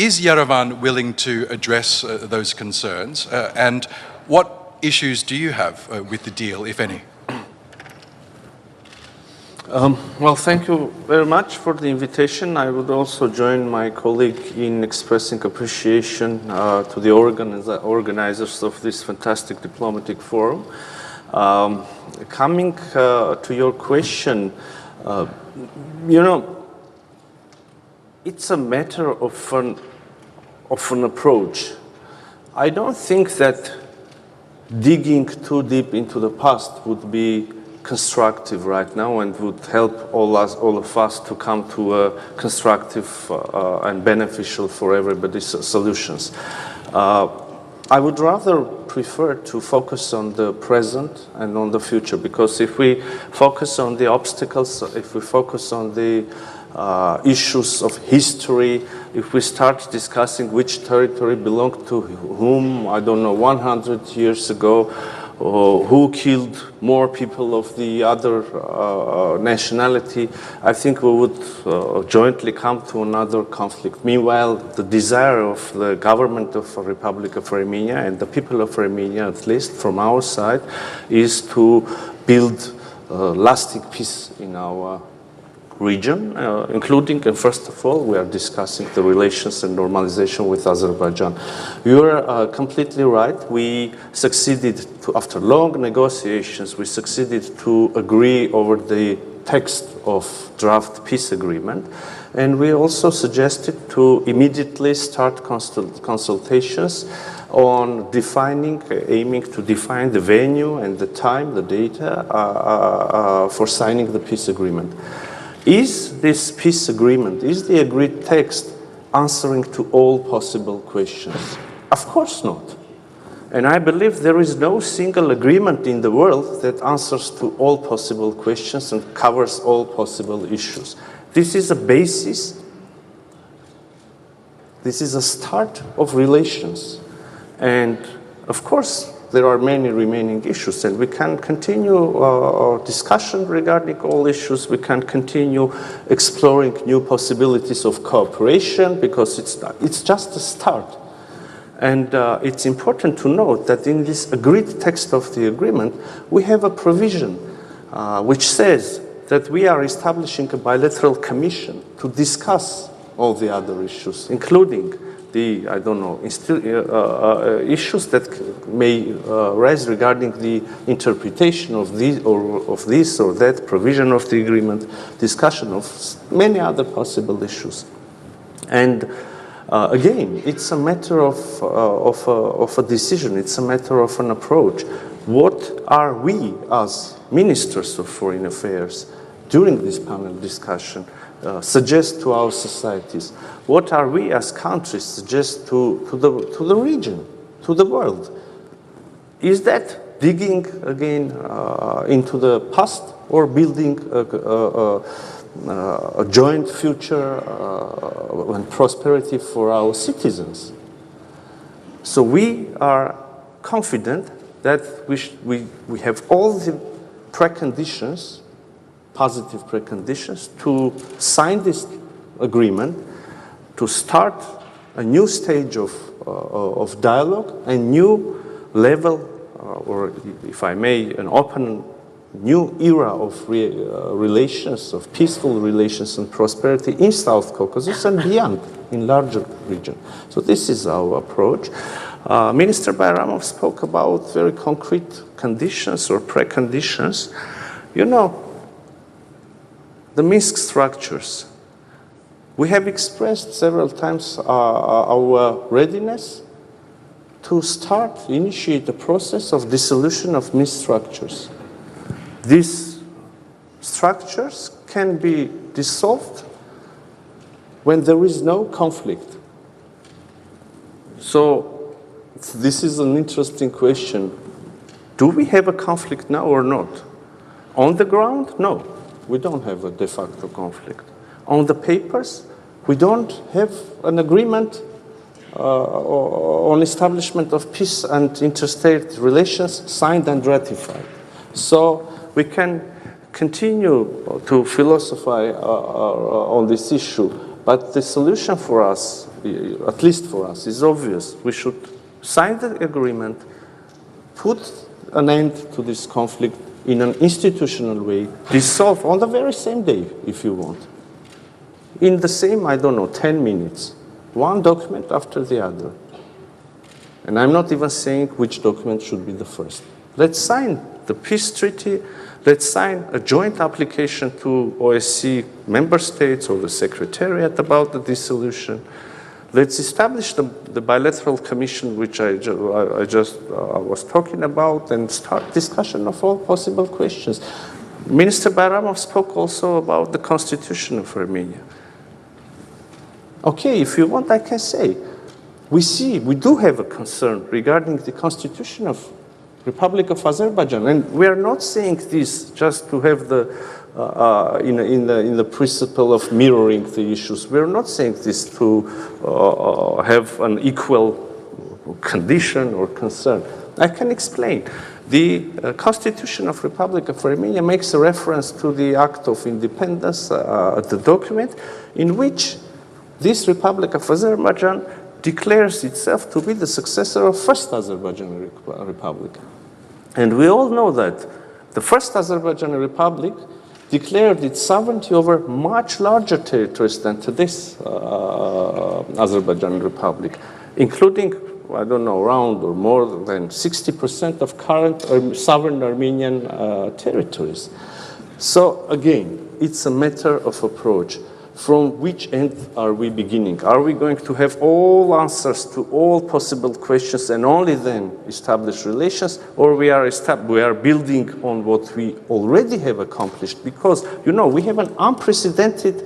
is Yerevan willing to address those concerns? And what issues do you have with the deal, if any? Well, thank you very much for the invitation. I would also join my colleague in expressing appreciation to the organizers of this fantastic diplomatic forum. Coming to your question, you know, it's a matter of an approach. I don't think that digging too deep into the past would be constructive right now and would help all of us to come to a constructive and beneficial for everybody solutions. I would rather prefer to focus on the present and on the future, because if we focus on the obstacles, if we focus on the issues of history, if we start discussing which territory belonged to whom, I don't know, 100 years ago, or who killed more people of the other nationality, I think we would jointly come to another conflict. Meanwhile, the desire of the government of the Republic of Armenia and the people of Armenia, at least from our side, is to build lasting peace in our region, including, and first of all, we are discussing the relations and normalization with Azerbaijan. You are completely right. We succeeded after long negotiations, we succeeded to agree over the text of draft peace agreement. And we also suggested to immediately start consultations on aiming to define the venue and the time, the data for signing the peace agreement. Is this peace agreement, is the agreed text answering to all possible questions? Of course not. And I believe there is no single agreement in the world that answers to all possible questions and covers all possible issues. This is a basis, this is a start of relations. And of course, there are many remaining issues, and we can continue our discussion regarding all issues. We can continue exploring new possibilities of cooperation, because it's just a start. And it's important to note that in this agreed text of the agreement, we have a provision which says that we are establishing a bilateral commission to discuss all the other issues, including the, I don't know, issues that may rise regarding the interpretation of this or that provision of the agreement, discussion of many other possible issues. And again, it's a matter of a decision, it's a matter of an approach. What are we as ministers of foreign affairs during this panel discussion suggest to our societies? What are we as countries suggest to the region, to the world? Is that digging again into the past, or building a joint future and prosperity for our citizens? So we are confident that we have all the preconditions, positive preconditions, to sign this agreement, to start a new stage of dialogue, a new level, or if I may, an open new era of relations, of peaceful relations and prosperity in South Caucasus and beyond, in larger region. So this is our approach. Minister Bayramov spoke about very concrete conditions or preconditions. You know, the Minsk structures. We have expressed several times our readiness to initiate the process of dissolution of Minsk structures. These structures can be dissolved when there is no conflict. So this is an interesting question. Do we have a conflict now or not? On the ground, no. We don't have a de facto conflict. On the papers, we don't have an agreement on establishment of peace and interstate relations signed and ratified. So we can continue to philosophize on this issue, But the solution for us, at least for us, is obvious. We should sign the agreement, put an end to this conflict in an institutional way, dissolve on the very same day, if you want. In the same, 10 minutes. One document after the other. And I'm not even saying which document should be the first. Let's sign the peace treaty. Let's sign a joint application to OSCE member states or the Secretariat about the dissolution. Let's establish the bilateral commission, which I was talking about, and start discussion of all possible questions. Minister Bayramov spoke also about the constitution of Armenia. Okay, if you want, I can say, we do have a concern regarding the constitution of Republic of Azerbaijan, and we are not saying this just to have in the principle of mirroring the issues. We are not saying this to have an equal condition or concern. I can explain. The Constitution of Republic of Armenia makes a reference to the Act of Independence, the document, in which this Republic of Azerbaijan declares itself to be the successor of First Azerbaijani Republic. And we all know that the First Azerbaijani Republic declared its sovereignty over much larger territories than today's Azerbaijani Republic, including, around or more than 60% of current sovereign Armenian territories. So again, it's a matter of approach. From which end are we beginning? Are we going to have all answers to all possible questions and only then establish relations, or we are building on what we already have accomplished? Because, we have an unprecedented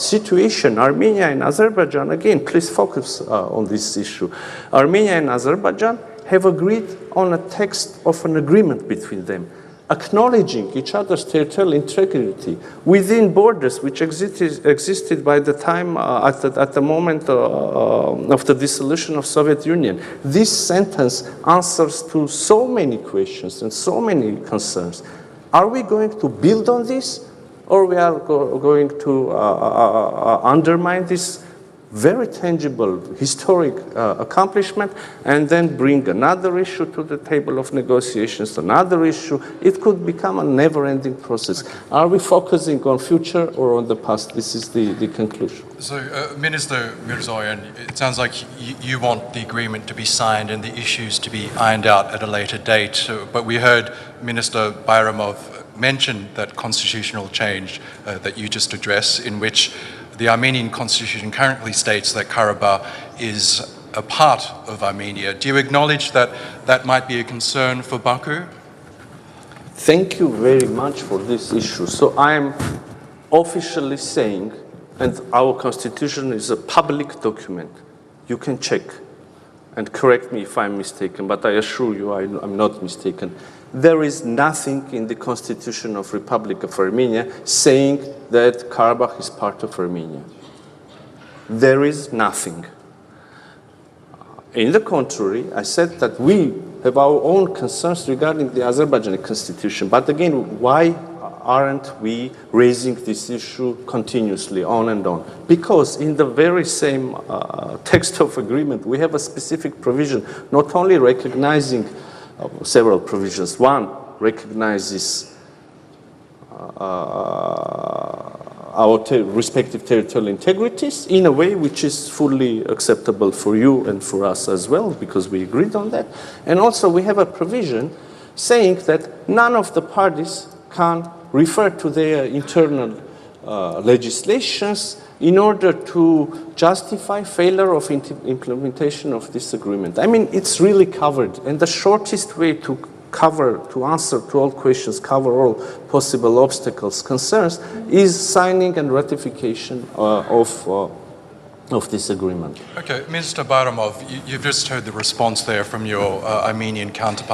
situation. Armenia and Azerbaijan, again, please focus on this issue. Armenia and Azerbaijan have agreed on a text of an agreement between them, acknowledging each other's territorial integrity within borders which existed by the time, at the moment of the dissolution of Soviet Union. This sentence answers to so many questions and so many concerns. Are we going to build on this, or we are going to undermine this very tangible historic accomplishment and then bring another issue to the table of negotiations, another issue? It could become a never-ending process. Are we focusing on future or on the past? This is the conclusion. So, Minister Mիրzոյանի, it sounds like you want the agreement to be signed and the issues to be ironed out at a later date. But we heard Minister Bayramov mention that constitutional change that you just addressed, in which the Armenian constitution currently states that Karabakh is a part of Armenia. Do you acknowledge that that might be a concern for Baku? Thank you very much for this issue. So I am officially saying, and our constitution is a public document. You can check and correct me if I'm mistaken, but I assure you I'm not mistaken. There is nothing in the Constitution of Republic of Armenia saying that Karabakh is part of Armenia. There is nothing. In the contrary, I said that we have our own concerns regarding the Azerbaijani constitution. But again, why aren't we raising this issue continuously on and on? Because in the very same text of agreement, we have a specific provision not only recognizing several provisions. One recognizes our respective territorial integrities in a way which is fully acceptable for you and for us as well, because we agreed on that. And also we have a provision saying that none of the parties can refer to their internal legislations in order to justify failure of implementation of this agreement. I mean, it's really covered. And the shortest way to answer to all questions, cover all possible obstacles, concerns, is signing and ratification of this agreement. Okay, Minister Bayramov, you've just heard the response there from your Armenian counterpart.